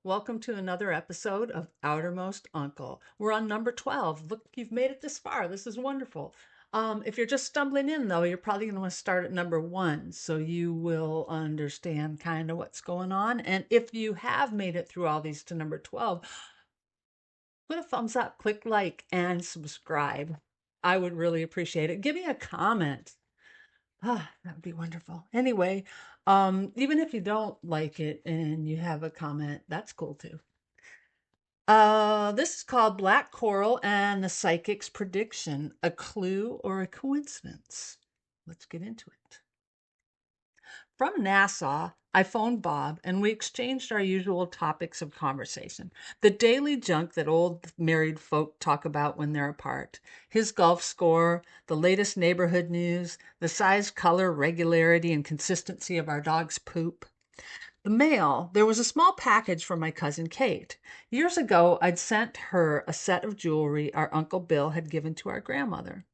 Welcome to another episode of Outermost Uncle. We're on number 12. Look, you've made it this far. This is wonderful. If you're just stumbling in, though, you're probably going to want to start at number 1 so you will understand kind of what's going on. And if you have made it through all these to number 12, put a thumbs up, click like, and subscribe. I would really appreciate it. Give me a comment. That would be wonderful. Anyway, even if you don't like it and you have a comment, that's cool too. This is called Black Coral and the Psychic's Prediction, a clue or a coincidence. Let's get into it. From Nassau, I phoned Bob and we exchanged our usual topics of conversation. The daily junk that old married folk talk about when they're apart. His golf score, the latest neighborhood news, the size, color, regularity, and consistency of our dog's poop. The mail, there was a small package from my cousin Kate. Years ago, I'd sent her a set of jewelry our Uncle Bill had given to our grandmother.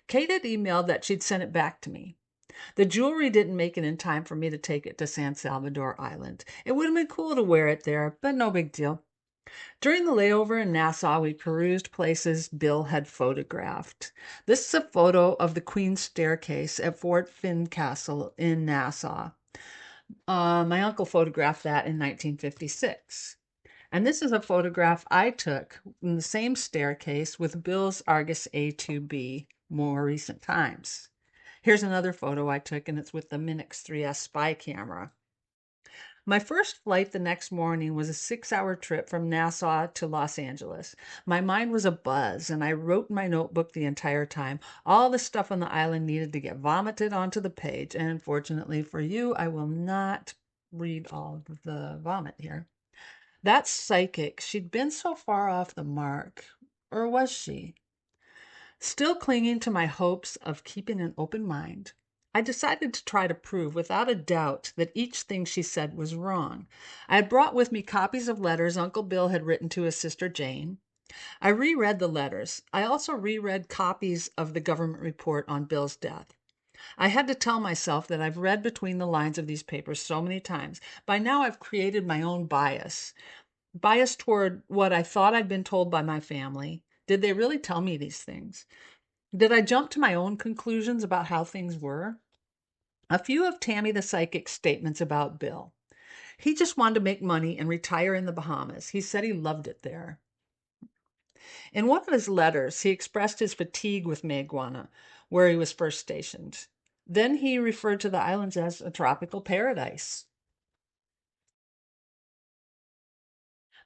Kate had emailed that she'd sent it back to me. The jewelry didn't make it in time for me to take it to San Salvador Island. It would have been cool to wear it there, but no big deal. During the layover in Nassau, we perused places Bill had photographed. This is a photo of the Queen's Staircase at Fort Fincastle in Nassau. My uncle photographed that in 1956. And this is a photograph I took in the same staircase with Bill's Argus A2B, more recent times. Here's another photo I took, and it's with the Minix 3S spy camera. My first flight the next morning was a 6-hour trip from Nassau to Los Angeles. My mind was abuzz, and I wrote in my notebook the entire time. All the stuff on the island needed to get vomited onto the page, and fortunately for you, I will not read all of the vomit here. That psychic, she'd been so far off the mark, or was she? Still clinging to my hopes of keeping an open mind, I decided to try to prove without a doubt that each thing she said was wrong. I had brought with me copies of letters Uncle Bill had written to his sister Jane. I reread the letters. I also reread copies of the government report on Bill's death. I had to tell myself that I've read between the lines of these papers so many times. By now I've created my own bias toward what I thought I'd been told by my family. Did they really tell me these things? Did I jump to my own conclusions about how things were? A few of Tammy the Psychic's statements about Bill. He just wanted to make money and retire in the Bahamas. He said he loved it there. In one of his letters, he expressed his fatigue with Maguana, where he was first stationed. Then he referred to the islands as a tropical paradise.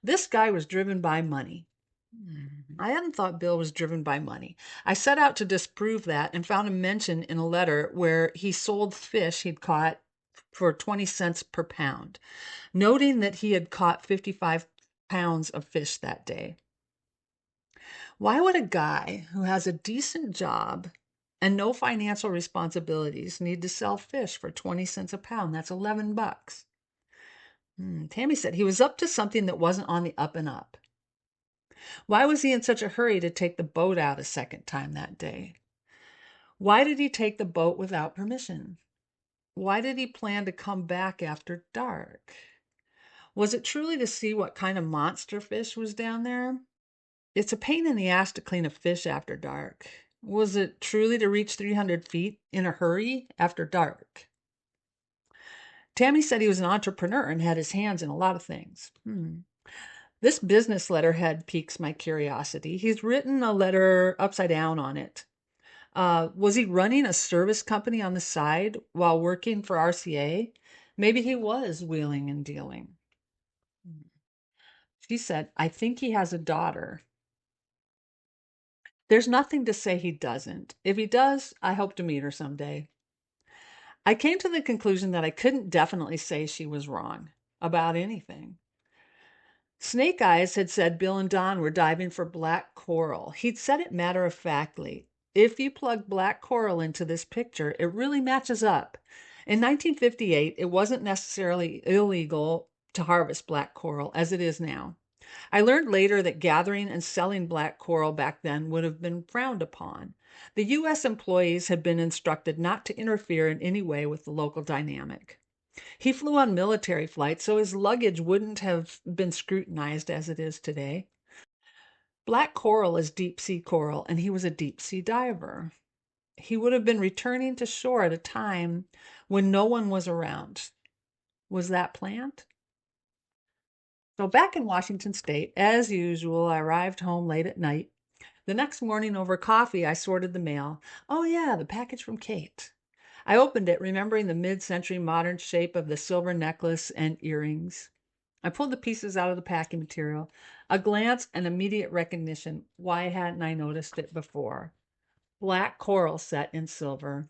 This guy was driven by money. I hadn't thought Bill was driven by money. I set out to disprove that and found a mention in a letter where he sold fish he'd caught for 20 cents per pound, noting that he had caught 55 pounds of fish that day. Why would a guy who has a decent job and no financial responsibilities need to sell fish for 20 cents a pound? That's $11. Tammy said he was up to something that wasn't on the up and up. Why was he in such a hurry to take the boat out a second time that day? Why did he take the boat without permission? Why did he plan to come back after dark? Was it truly to see what kind of monster fish was down there? It's a pain in the ass to clean a fish after dark. Was it truly to reach 300 feet in a hurry after dark? Tammy said he was an entrepreneur and had his hands in a lot of things. This business letterhead piques my curiosity. He's written a letter upside down on it. Was he running a service company on the side while working for RCA? Maybe he was wheeling and dealing. She said, I think he has a daughter. There's nothing to say he doesn't. If he does, I hope to meet her someday. I came to the conclusion that I couldn't definitely say she was wrong about anything. Snake Eyes had said Bill and Don were diving for black coral. He'd said it matter-of-factly. If you plug black coral into this picture, it really matches up. In 1958, it wasn't necessarily illegal to harvest black coral as it is now. I learned later that gathering and selling black coral back then would have been frowned upon. The U.S. employees had been instructed not to interfere in any way with the local dynamic. He flew on military flights, so his luggage wouldn't have been scrutinized as it is today. Black coral is deep sea coral, and he was a deep sea diver. He would have been returning to shore at a time when no one was around. Was that planned? So back in Washington State, as usual, I arrived home late at night. The next morning over coffee, I sorted the mail. Oh yeah, the package from Kate. I opened it, remembering the mid-century modern shape of the silver necklace and earrings. I pulled the pieces out of the packing material. A glance and immediate recognition. Why hadn't I noticed it before? Black coral set in silver.